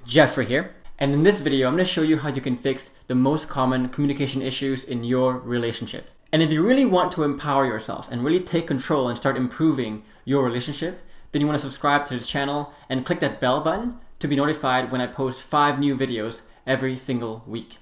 Geoffrey here, and in this video I'm going to show you how you can fix the most common communication issues in your relationship. And if you really want to empower yourself and really take control and start improving your relationship, then you want to subscribe to this channel and click that bell button to be notified when I post 5 new videos every single week.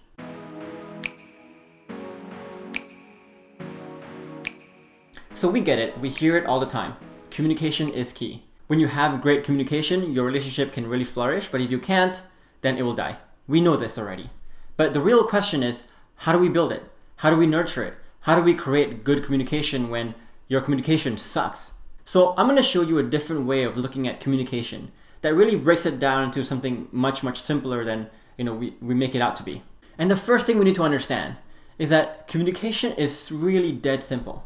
So we get it, we hear it all the time. Communication is key. When you have great communication, your relationship can really flourish, but if you can't, then it will die. We know this already. But the real question is, how do we build it? How do we nurture it? How do we create good communication when your communication sucks? So I'm going to show you a different way of looking at communication that really breaks it down into something much simpler than we make it out to be. And the first thing we need to understand is that communication is really dead simple.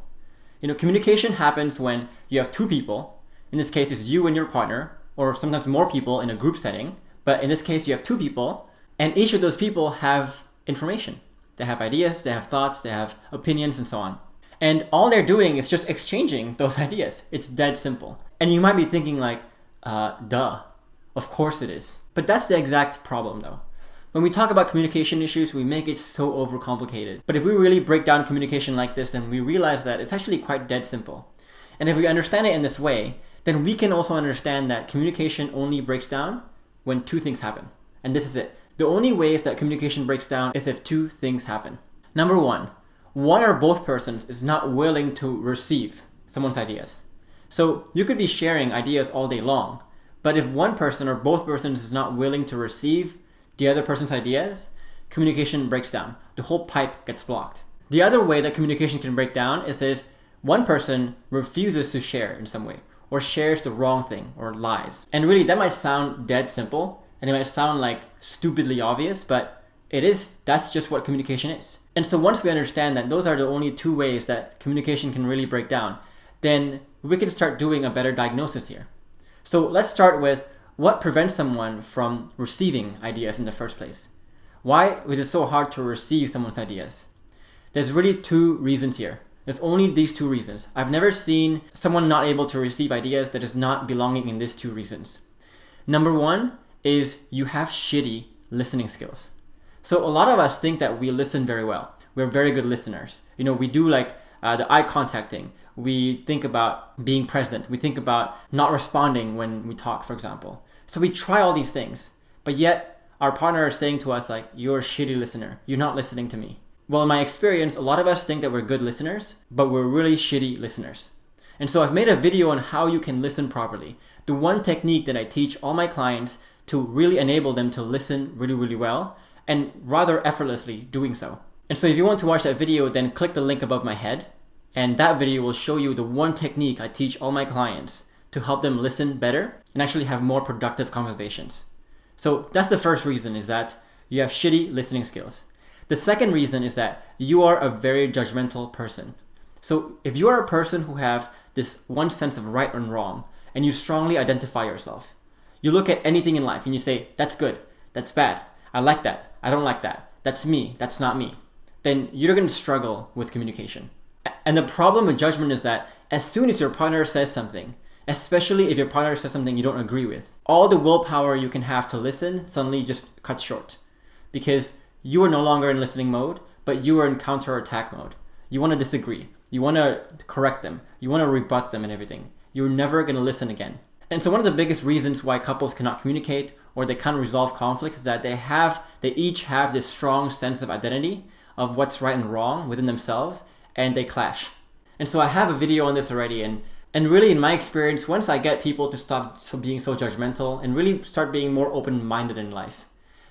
Communication happens when you have two people. In this case, it's you and your partner, or sometimes more people in a group setting. But in this case, you have two people, and each of those people have information. They have ideas, they have thoughts, they have opinions, and so on. And all they're doing is just exchanging those ideas. It's dead simple. And you might be thinking like, duh, of course it is. But that's the exact problem though. When we talk about communication issues, we make it so overcomplicated. But if we really break down communication like this, then we realize that it's actually quite dead simple. And if we understand it in this way, then we can also understand that communication only breaks down when two things happen. And this is it. The only ways that communication breaks down is if two things happen. Number one or both persons is not willing to receive someone's ideas. So you could be sharing ideas all day long, but if one person or both persons is not willing to receive the other person's ideas, communication breaks down. The whole pipe gets blocked. The other way that communication can break down is if one person refuses to share in some way, or shares the wrong thing, or lies. And really, that might sound dead simple, and it might sound like stupidly obvious, but that's just what communication is. And so once we understand that those are the only two ways that communication can really break down, then we can start doing a better diagnosis here. So let's start with what prevents someone from receiving ideas in the first place. Why is it so hard to receive someone's ideas? There's really two reasons here. There's only these two reasons. I've never seen someone not able to receive ideas that is not belonging in these two reasons. Number one is you have shitty listening skills. So a lot of us think that we listen very well. We're very good listeners. We do like the eye contact thing. We think about being present. We think about not responding when we talk, for example. So we try all these things, but yet our partner is saying to us like, you're a shitty listener. You're not listening to me. Well, in my experience, a lot of us think that we're good listeners, but we're really shitty listeners. And so I've made a video on how you can listen properly. The one technique that I teach all my clients to really enable them to listen really well and rather effortlessly doing so. And so if you want to watch that video, then click the link above my head. And that video will show you the one technique I teach all my clients to help them listen better and actually have more productive conversations. So that's the first reason, is that you have shitty listening skills. The second reason is that you are a very judgmental person. So if you are a person who have this one sense of right and wrong, and you strongly identify yourself, you look at anything in life and you say, that's good, that's bad, I like that, I don't like that, that's me, that's not me, then you're going to struggle with communication. And the problem with judgment is that as soon as your partner says something, especially if your partner says something you don't agree with, all the willpower you can have to listen suddenly just cuts short. Because you are no longer in listening mode, but you are in counterattack mode. You want to disagree. You want to correct them. You want to rebut them and everything. You're never going to listen again. And so one of the biggest reasons why couples cannot communicate or they can't resolve conflicts is that they each have this strong sense of identity of what's right and wrong within themselves, and they clash. And so I have a video on this already, and really in my experience, once I get people to stop being so judgmental and really start being more open-minded in life,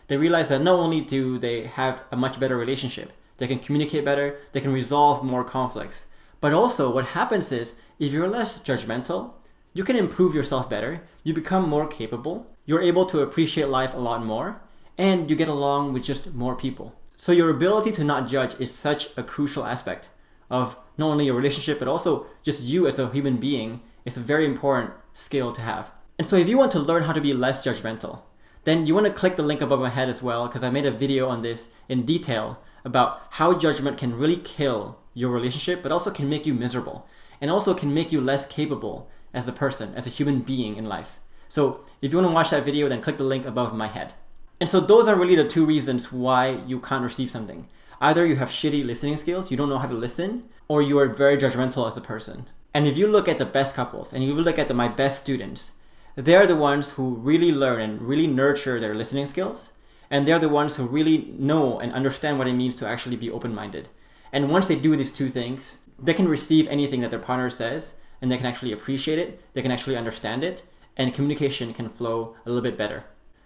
they realize that not only do they have a much better relationship, they can communicate better, they can resolve more conflicts, but also what happens is if you're less judgmental, you can improve yourself better, you become more capable, you're able to appreciate life a lot more, and you get along with just more people. So your ability to not judge is such a crucial aspect of not only your relationship, but also just you as a human being. It's a very important skill to have. And so if you want to learn how to be less judgmental, then you want to click the link above my head as well, because I made a video on this in detail about how judgment can really kill your relationship, but also can make you miserable and also can make you less capable as a person, as a human being in life. So if you want to watch that video, then click the link above my head. And so those are really the two reasons why you can't receive something. Either you have shitty listening skills, you don't know how to listen, or you are very judgmental as a person. And if you look at the best couples, and you look at my best students, they're the ones who really learn and really nurture their listening skills. And they're the ones who really know and understand what it means to actually be open-minded. And once they do these two things, they can receive anything that their partner says, and they can actually appreciate it, they can actually understand it, and communication can flow a little bit better.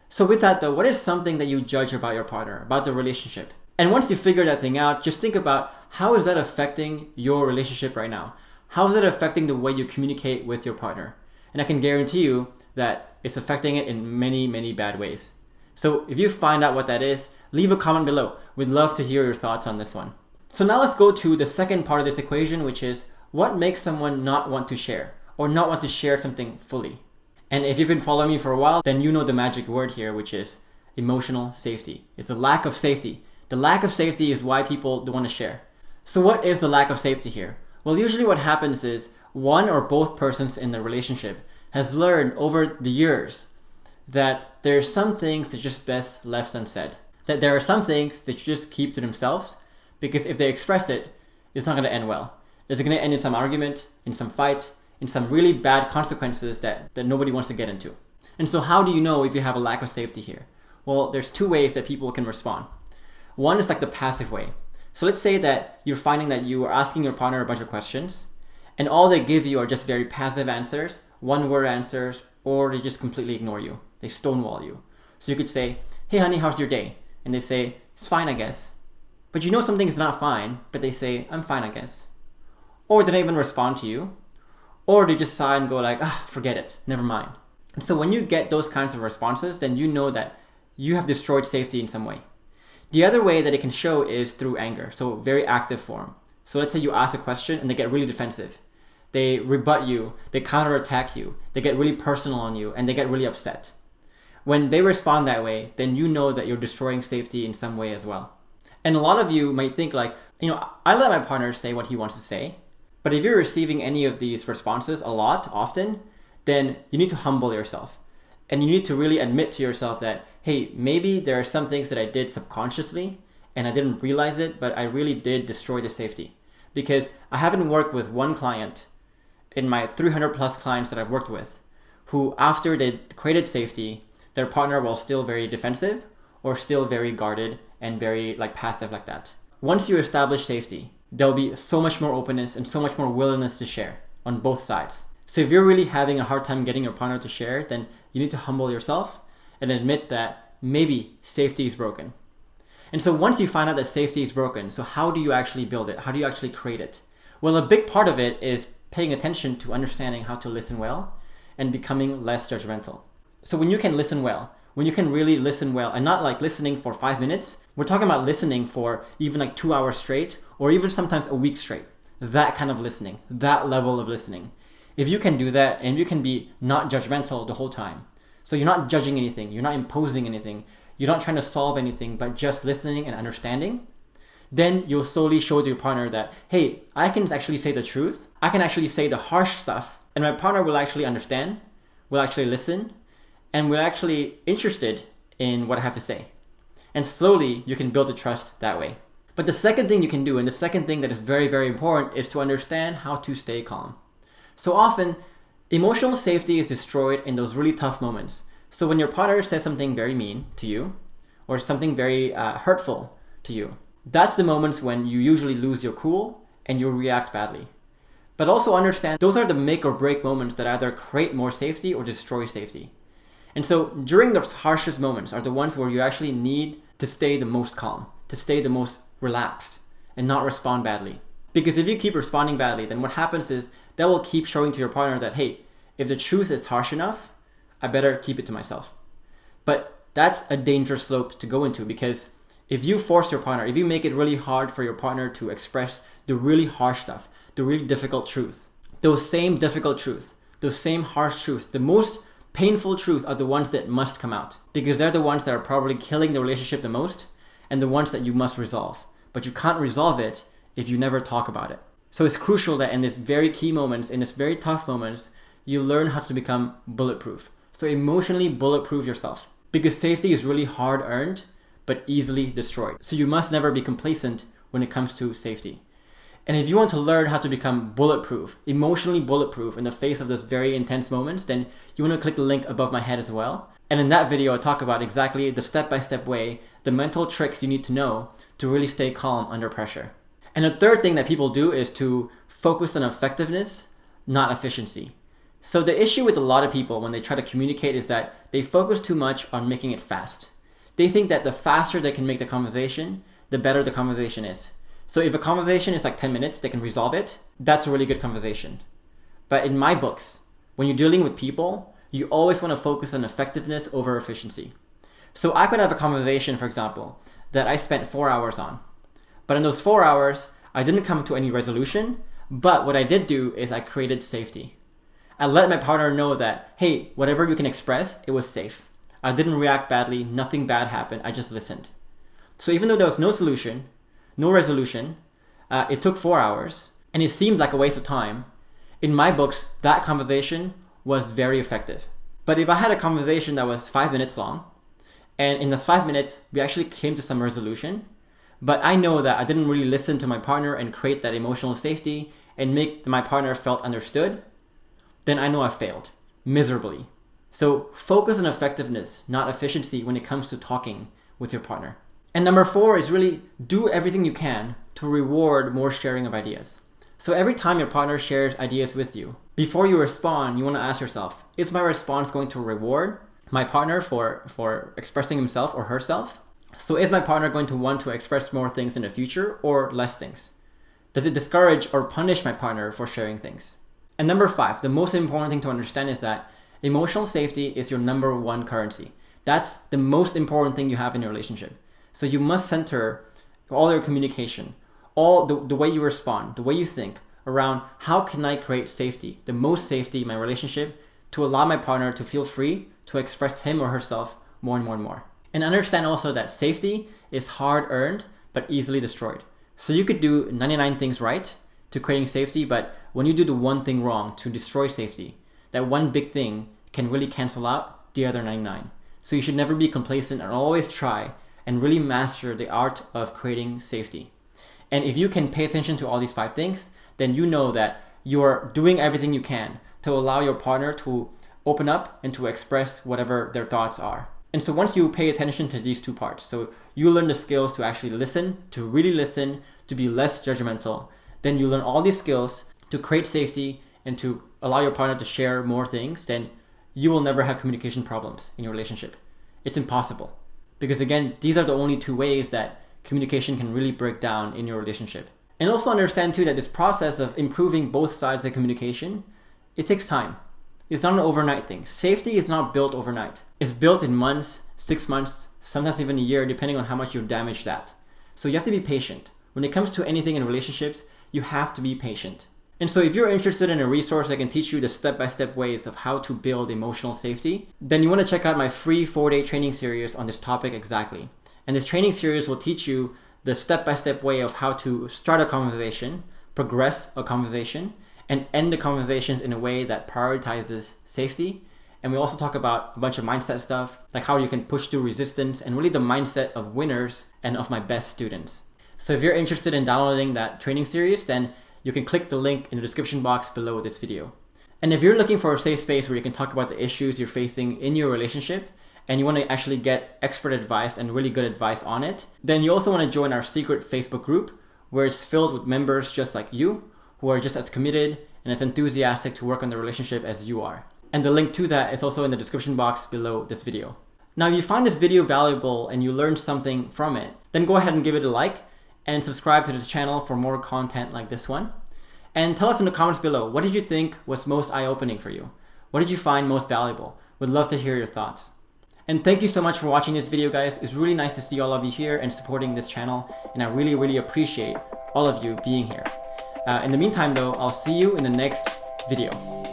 So with that though, what is something that you judge about your partner, about the relationship? And once you figure that thing out, just think about how is that affecting your relationship right now? How is it affecting the way you communicate with your partner? And I can guarantee you that it's affecting it in many, many bad ways. So if you find out what that is, leave a comment below. We'd love to hear your thoughts on this one. So now let's go to the second part of this equation, which is what makes someone not want to share or not want to share something fully. And if you've been following me for a while, then you know the magic word here, which is emotional safety. It's a lack of safety. The lack of safety is why people don't want to share. So what is the lack of safety here? Well, usually what happens is one or both persons in the relationship has learned over the years that there are some things that just best left unsaid. That there are some things that you just keep to themselves, because if they express it, it's not going to end well. It's going to end in some argument, in some fight, in some really bad consequences that nobody wants to get into. And so how do you know if you have a lack of safety here? Well, there's two ways that people can respond. One is like the passive way. So let's say that you're finding that you are asking your partner a bunch of questions, and all they give you are just very passive answers, one-word answers, or they just completely ignore you. They stonewall you. So you could say, hey honey, how's your day? And they say, it's fine, I guess. But you know something's not fine, but they say, I'm fine, I guess. Or they don't even respond to you. Or they just sigh and go like, forget it, never mind. And so when you get those kinds of responses, then you know that you have destroyed safety in some way. The other way that it can show is through anger, so very active form. So let's say you ask a question and they get really defensive. They rebut you, they counterattack you, they get really personal on you, and they get really upset. When they respond that way, then you know that you're destroying safety in some way as well. And a lot of you might think like, I let my partner say what he wants to say. But if you're receiving any of these responses a lot, often, then you need to humble yourself. And you need to really admit to yourself that, hey, maybe there are some things that I did subconsciously and I didn't realize it, but I really did destroy the safety. Because I haven't worked with one client in my 300 plus clients that I've worked with who, after they created safety, their partner was still very defensive or still very guarded and very passive like that. Once you establish safety, there'll be so much more openness and so much more willingness to share on both sides. So if you're really having a hard time getting your partner to share, then you need to humble yourself and admit that maybe safety is broken. And so once you find out that safety is broken, so how do you actually build it? How do you actually create it? Well, a big part of it is paying attention to understanding how to listen well and becoming less judgmental. So when you can listen well, when you can really listen well, and not listening for 5 minutes, we're talking about listening for even 2 hours straight, or even sometimes a week straight. That kind of listening, that level of listening. If you can do that, and you can be not judgmental the whole time, so you're not judging anything, you're not imposing anything, you're not trying to solve anything, but just listening and understanding, then you'll slowly show to your partner that, hey, I can actually say the truth, I can actually say the harsh stuff, and my partner will actually understand, will actually listen, and will actually interested in what I have to say. And slowly you can build the trust that way. But the second thing you can do, and the second thing that is very, very important, is to understand how to stay calm. So often, emotional safety is destroyed in those really tough moments. So when your partner says something very mean to you, or something very hurtful to you, that's the moments when you usually lose your cool and you react badly. But also understand those are the make or break moments that either create more safety or destroy safety. And so during those harshest moments are the ones where you actually need to stay the most calm, to stay the most relaxed and not respond badly. Because if you keep responding badly, then what happens is that will keep showing to your partner that, hey, if the truth is harsh enough, I better keep it to myself. But that's a dangerous slope to go into, because if you force your partner, if you make it really hard for your partner to express the really harsh stuff, the really difficult truth, those same difficult truth, those same harsh truth, the most painful truth are the ones that must come out, because they're the ones that are probably killing the relationship the most and the ones that you must resolve. But you can't resolve it if you never talk about it. So it's crucial that in these very key moments, in these very tough moments, you learn how to become bulletproof. So emotionally bulletproof yourself. because safety is really hard earned, but easily destroyed. So you must never be complacent when it comes to safety. And if you want to learn how to become bulletproof, emotionally bulletproof in the face of those very intense moments, then you want to click the link above my head as well. And in that video, I talk about exactly the step-by-step way, the mental tricks you need to know to really stay calm under pressure. And the third thing that people do is to focus on effectiveness, not efficiency. So the issue with a lot of people when they try to communicate is that they focus too much on making it fast. They think that the faster they can make the conversation, the better the conversation is. So if a conversation is like 10 minutes, they can resolve it. That's a really good conversation. But in my books, when you're dealing with people, you always want to focus on effectiveness over efficiency. So I could have a conversation, for example, that I spent 4 hours on. But in those 4 hours, I didn't come to any resolution. But what I did do is I created safety. I let my partner know that, hey, whatever you can express, it was safe. I didn't react badly, nothing bad happened, I just listened. So even though there was no solution, no resolution, it took 4 hours, and it seemed like a waste of time, in my books, that conversation was very effective. But if I had a conversation that was 5 minutes long, and in those 5 minutes, we actually came to some resolution, but I know that I didn't really listen to my partner and create that emotional safety and make my partner felt understood, then I know I failed miserably. So focus on effectiveness, not efficiency when it comes to talking with your partner. And number 4 is really do everything you can to reward more sharing of ideas. So every time your partner shares ideas with you, before you respond, you want to ask yourself, is my response going to reward my partner for expressing himself or herself? So is my partner going to want to express more things in the future or less things? Does it discourage or punish my partner for sharing things? And number 5, the most important thing to understand is that emotional safety is your number 1 currency. That's the most important thing you have in your relationship. So you must center all your communication, all the way you respond, the way you think around how can I create safety, the most safety in my relationship to allow my partner to feel free to express him or herself more and more and more. And understand also that safety is hard earned but easily destroyed. So you could do 99 things right to creating safety, but when you do the one thing wrong to destroy safety, that one big thing can really cancel out the other 99. So you should never be complacent and always try and really master the art of creating safety. And if you can pay attention to all these 5 things, then you know that you are doing everything you can to allow your partner to open up and to express whatever their thoughts are. And so once you pay attention to these 2 parts, so you learn the skills to actually listen, to really listen, to be less judgmental, then you learn all these skills to create safety and to allow your partner to share more things, then you will never have communication problems in your relationship. It's impossible. Because again, these are the only 2 ways that communication can really break down in your relationship. And also understand too that this process of improving both sides of communication, it takes time. It's not an overnight thing. Safety is not built overnight. It's built in months, 6 months, sometimes even a year, depending on how much you've damaged that. So you have to be patient. When it comes to anything in relationships, you have to be patient. And so if you're interested in a resource that can teach you the step-by-step ways of how to build emotional safety, then you want to check out my free 4-day training series on this topic exactly. And this training series will teach you the step-by-step way of how to start a conversation, progress a conversation, and end the conversations in a way that prioritizes safety. And we also talk about a bunch of mindset stuff, like how you can push through resistance and really the mindset of winners and of my best students. So if you're interested in downloading that training series, then you can click the link in the description box below this video. And if you're looking for a safe space where you can talk about the issues you're facing in your relationship, and you want to actually get expert advice and really good advice on it, then you also want to join our secret Facebook group where it's filled with members just like you who are just as committed and as enthusiastic to work on the relationship as you are. And the link to that is also in the description box below this video. Now, if you find this video valuable and you learned something from it, then go ahead and give it a like and subscribe to this channel for more content like this one. And tell us in the comments below, what did you think was most eye-opening for you? What did you find most valuable? Would love to hear your thoughts. And thank you so much for watching this video, guys. It's really nice to see all of you here and supporting this channel. And I really, really appreciate all of you being here. In the meantime, though, I'll see you in the next video.